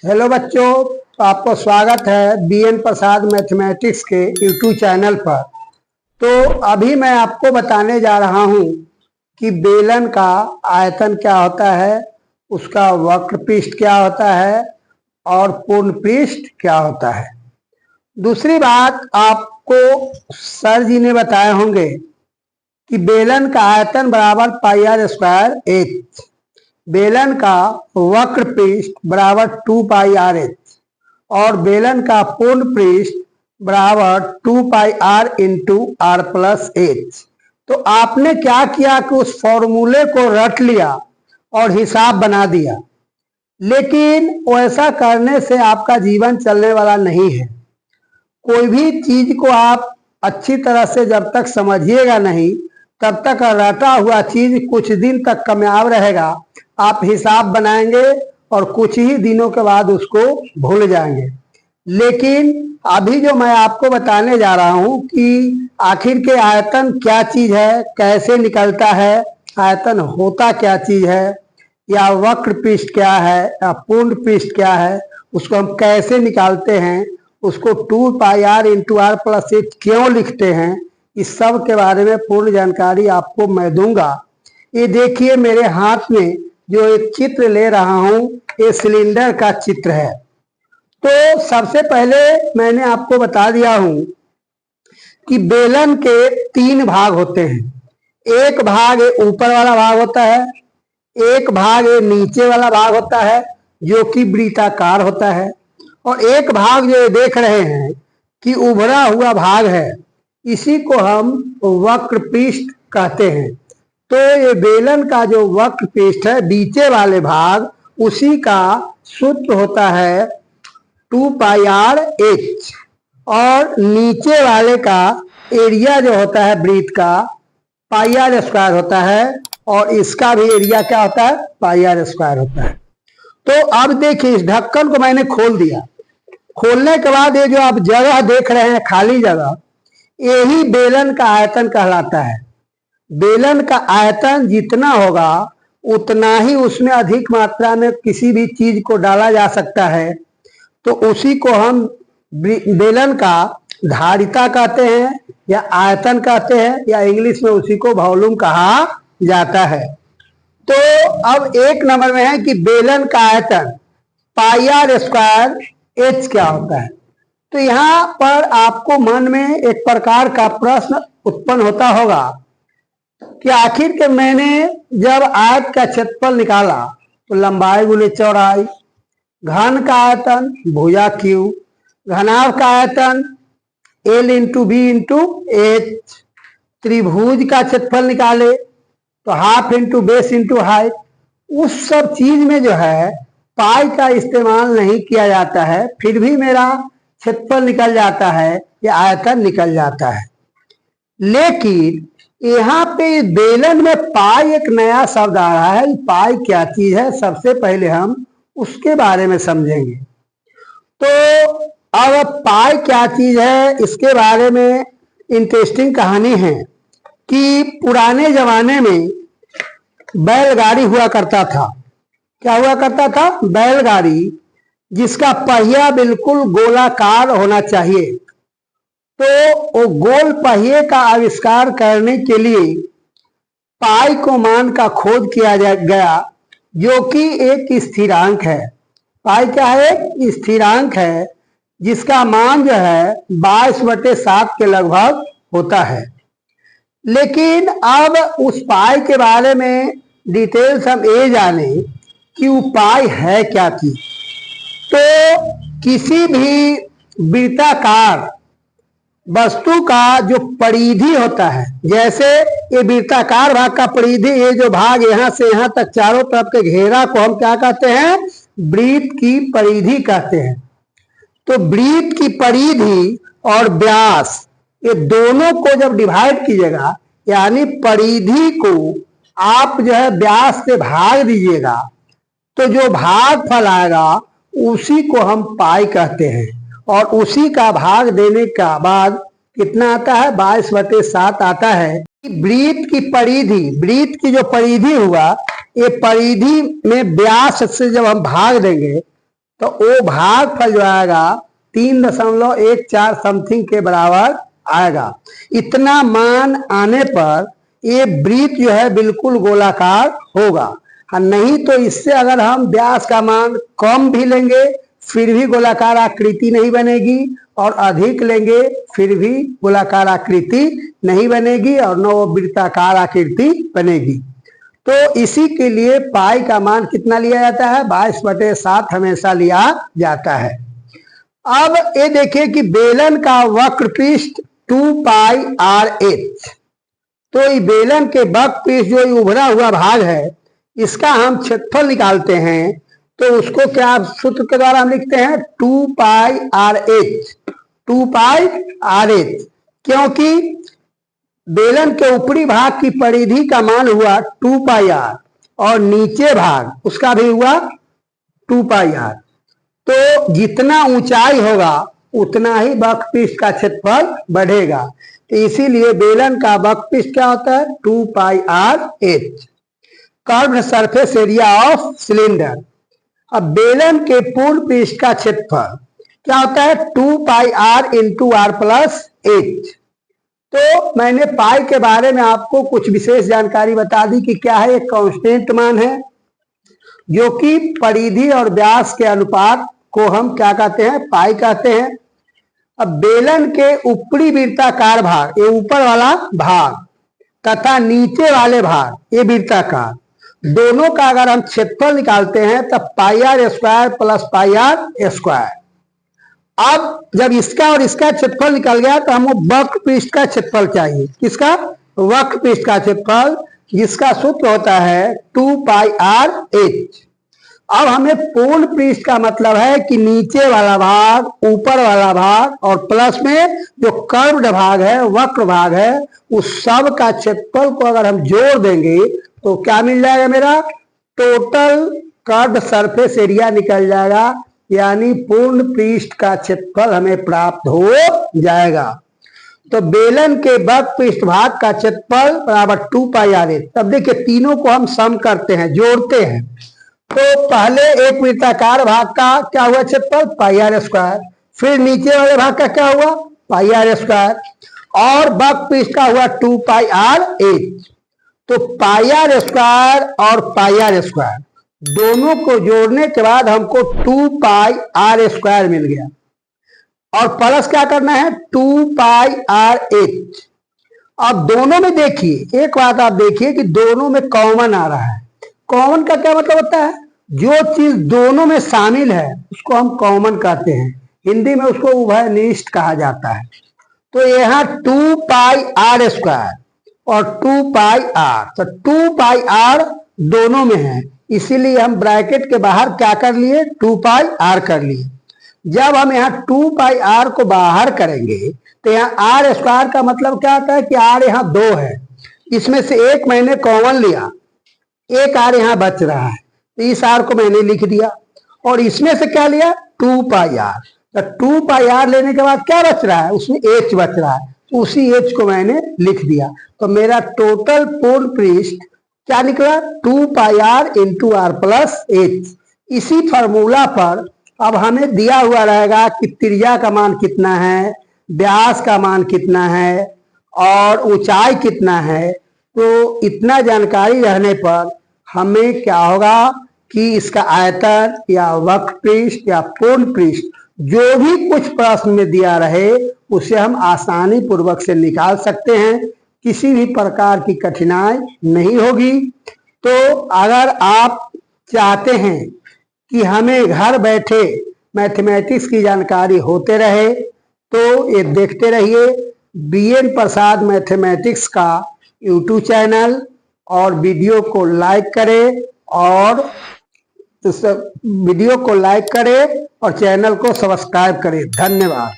Hello बच्चों, तो आपको स्वागत है बीएन प्रसाद मैथमेटिक्स के यूट्यूब चैनल पर। तो अभी मैं आपको बताने जा रहा हूं कि बेलन का आयतन क्या होता है, उसका वक्र पृष्ठ क्या होता है और पूर्ण पृष्ठ क्या होता है। दूसरी बात, आपको सर जी ने बताए होंगे कि बेलन का आयतन बराबर पाई आर स्क्वायर एच, बेलन का वक्र पृष्ठ बराबर 2 पाई आर एच और बेलन का पूर्ण पृष्ठ बराबर 2 pi r into r plus h. तो आपने क्या किया कि उस फॉर्मूले को रट लिया और हिसाब बना दिया, लेकिन वैसा करने से आपका जीवन चलने वाला नहीं है। कोई भी चीज को आप अच्छी तरह से जब तक समझिएगा नहीं, तब तक रटा हुआ चीज कुछ दिन तक कामयाब रहेगा। आप हिसाब बनाएंगे और कुछ ही दिनों के बाद उसको भूल जाएंगे। लेकिन अभी जो मैं आपको बताने जा रहा हूं कि आखिर के आयतन क्या चीज है, कैसे निकलता है, आयतन होता क्या चीज है, या वक्र पृष्ठ क्या है या पूर्ण पृष्ठ क्या है, उसको हम कैसे निकालते हैं, उसको 2 pi r into r plus h क्यों लिखते हैं, इस सब के बारे में पूर्ण जानकारी आपको मैं दूंगा। ये देखिए, मेरे हाथ में जो एक चित्र ले रहा हूं, ये सिलेंडर का चित्र है। तो सबसे पहले मैंने आपको बता दिया हूं कि बेलन के 3 भाग होते हैं। एक भाग ये ऊपर वाला भाग होता है, एक भाग ये नीचे वाला भाग होता है जो कि वृत्ताकार होता है, और एक भाग जो ये देख रहे हैं कि उभरा हुआ भाग है, इसी को हम वक्र पृष्ठ कहते हैं। तो ये बेलन का जो वक्र पृष्ठ है, नीचे वाले भाग, उसी का सूत्र होता है 2 पाई आर एच, और नीचे वाले का एरिया जो होता है वृत्त का, पाई आर स्क्वायर होता है, और इसका भी एरिया क्या होता है, पाई आर स्क्वायर होता है। तो अब देखिए, इस ढक्कन को मैंने खोल दिया। खोलने के बाद ये जो आप जगह देख रहे हैं, खाली जगह, यही बेलन का आयतन कहलाता है। बेलन का आयतन जितना होगा उतना ही उसमें अधिक मात्रा में किसी भी चीज को डाला जा सकता है। तो उसी को हम बेलन का धारिता कहते हैं, या आयतन कहते हैं, या इंग्लिश में उसी को वॉल्यूम कहा जाता है। तो अब एक नंबर में है कि बेलन का आयतन पाई आर स्क्वायर एच क्या होता है। तो यहाँ पर आपको मन में एक प्रकार का प्रश्न उत्पन्न होता होगा कि आखिर के मैंने जब आयत का क्षेत्रफल निकाला तो लंबाई गुने चौड़ाई, घन का आयतन भुजा क्यू, घनाभ का आयतन L into B into H, त्रिभुज का क्षेत्रफल निकाले तो half into base into height, उस सब चीज में जो है पाई का इस्तेमाल नहीं किया जाता है, फिर भी मेरा क्षेत्रफल निकल जाता है या आयतन निकल जाता है। लेकिन यहाँ पे बेलन में पाई एक नया शब्द आ रहा है। पाई क्या चीज है, सबसे पहले हम उसके बारे में समझेंगे। तो अब पाई क्या चीज है, इसके बारे में इंटरेस्टिंग कहानी है कि पुराने जमाने में बैलगाड़ी हुआ करता था। क्या हुआ करता था? बैलगाड़ी, जिसका पहिया बिल्कुल गोलाकार होना चाहिए। तो वो गोल पहिए का आविष्कार करने के लिए पाई को मान का खोज किया गया, जो कि एक स्थिरांक है। पाई क्या है? एक स्थिरांक है जिसका मान जो है 22/7 के लगभग होता है। लेकिन अब उस पाई के बारे में डिटेल्स हम ये जाने कि वो पाई है क्या चीज। तो किसी भी वृत्ताकार वस्तु का जो परिधि होता है, जैसे ये वृत्ताकार भाग का परिधि, ये जो भाग यहाँ से यहाँ तक चारों तरफ के घेरा को हम क्या कहते हैं? वृत्त की परिधि कहते हैं। तो वृत्त की परिधि और व्यास, ये दोनों को जब डिवाइड कीजिएगा, यानी परिधि को आप जो है व्यास से भाग दीजिएगा, तो जो भागफल आएगा उसी को हम पाई कहते हैं। और उसी का भाग देने का बाद कितना आता है? 22/7 आता है। वृत्त की परिधि, वृत्त की जो परिधि हुआ, ये परिधि में व्यास से जब हम भाग देंगे तो वो भागफल जो आएगा 3.14 समथिंग के बराबर आएगा। इतना मान आने पर ये वृत्त जो है बिल्कुल गोलाकार होगा। हाँ, नहीं तो इससे अगर हम व्यास का मान कम भी लेंगे फिर भी गोलाकार आकृति नहीं बनेगी, और अधिक लेंगे फिर भी गोलाकार आकृति नहीं बनेगी, और न वो वृत्ताकार आकृति बनेगी। तो इसी के लिए पाई का मान कितना लिया जाता है? 22/7 हमेशा लिया जाता है। अब ये देखिए कि बेलन का वक्र पृष्ठ 2πr(h), तो ये बेलन के वक्र पृष्ठ जो उभरा हुआ भाग है इसका हम क्षेत्रफल निकालते हैं, तो उसको क्या सूत्र के द्वारा हम लिखते हैं? 2πr(h), 2πr(h), क्योंकि बेलन के ऊपरी भाग की परिधि का मान हुआ 2πr और नीचे भाग उसका भी हुआ 2πr, तो जितना ऊंचाई होगा उतना ही वक्र पृष्ठ का क्षेत्रफल बढ़ेगा। तो इसीलिए बेलन का वक्र पृष्ठ क्या होता है? 2πr(h), curved surface area of cylinder. अब बेलन के पूर्ण पृष्ठ का क्षेत्रफल क्या होता है? 2πr × r+h। तो मैंने पाई के बारे में आपको कुछ विशेष जानकारी बता दी कि क्या है, एक कांस्टेंट मान है जो कि परिधि और व्यास के अनुपात को हम क्या कहते हैं? पाई कहते हैं। अब बेलन के ऊपरी वृत्ताकार भाग, ये ऊपर वाला भाग, तथा नीचे वाले भाग ये वृत्ताकार, दोनों का अगर हम क्षेत्रफल निकालते हैं तब πr² + πr²। अब जब इसका और इसका क्षेत्रफल निकल गया तो हमें वक्र पृष्ठ का क्षेत्रफल चाहिए। किसका? वक्र पृष्ठ का क्षेत्रफल, जिसका सूत्र होता है 2πr(h). अब हमें पूर्ण पृष्ठ का मतलब है कि नीचे वाला भाग, ऊपर वाला भाग और प्लस में जो कर्व्ड भाग है, वक्र भाग है, उस सब का क्षेत्रफल को अगर हम जोड़ देंगे तो क्या मिल जाएगा? मेरा टोटल कर्व्ड सरफेस एरिया निकल जाएगा, यानी पूर्ण पृष्ठ का क्षेत्रफल हमें प्राप्त हो जाएगा। तो बेलन के वक्र पृष्ठ भाग का क्षेत्रफल बराबर 2πr(h). तब देखिए तीनों को हम सम करते हैं, जोड़ते हैं, तो पहले एक वृत्ताकार भाग का क्या हुआ क्षेत्रफल? πr², फिर नीचे वाले भाग का क्या हुआ? πr², और वक्र पृष्ठ का हुआ 2πr(h). तो πr² और πr² दोनों को जोड़ने के बाद हमको 2πr² मिल गया, और प्लस क्या करना है? 2πr(h). अब दोनों में देखिए, एक बात आप देखिए कि दोनों में कॉमन आ रहा है। कॉमन का क्या मतलब होता है? जो चीज दोनों में शामिल है उसको हम कॉमन कहते हैं, हिंदी में उसको उभयनिष्ठ कहा जाता है। तो यहाँ 2πr² और 2πr, तो 2πr दोनों में है, इसीलिए हम ब्रैकेट के बाहर क्या कर लिए? 2πr कर लिए। जब हम यहाँ 2πr को बाहर करेंगे तो यहाँ r² का मतलब क्या होता है कि r यहाँ 2 है, इसमें से एक मैंने कॉमन लिया, एक r यहाँ बच रहा है, तो इस r को मैंने लिख दिया, और इसमें से क्या लिया? 2πr। तो 2πr लेने के बाद क्या बच रहा है? उसमें h बच रहा है, उसी h को मैंने लिख दिया। तो मेरा टोटल पूर्ण पृष्ठ क्या निकला? 2πr × r+h। इसी फॉर्मूला पर अब हमें दिया हुआ रहेगा कि त्रिज्या का मान कितना है, व्यास का मान कितना है और ऊंचाई कितना है। तो इतना जानकारी रहने पर हमें क्या होगा कि इसका आयतन या वक्र पृष्ठ या पूर्ण पृष्ठ जो भी कुछ प्रश्न में दिया रहे उसे हम आसानी पूर्वक से निकाल सकते हैं, किसी भी प्रकार की कठिनाई नहीं होगी। तो अगर आप चाहते हैं कि हमें घर बैठे मैथमेटिक्स की जानकारी होते रहे तो ये देखते रहिए BN प्रसाद मैथमेटिक्स का YouTube चैनल, और वीडियो को लाइक करें और चैनल को सब्सक्राइब करें। धन्यवाद।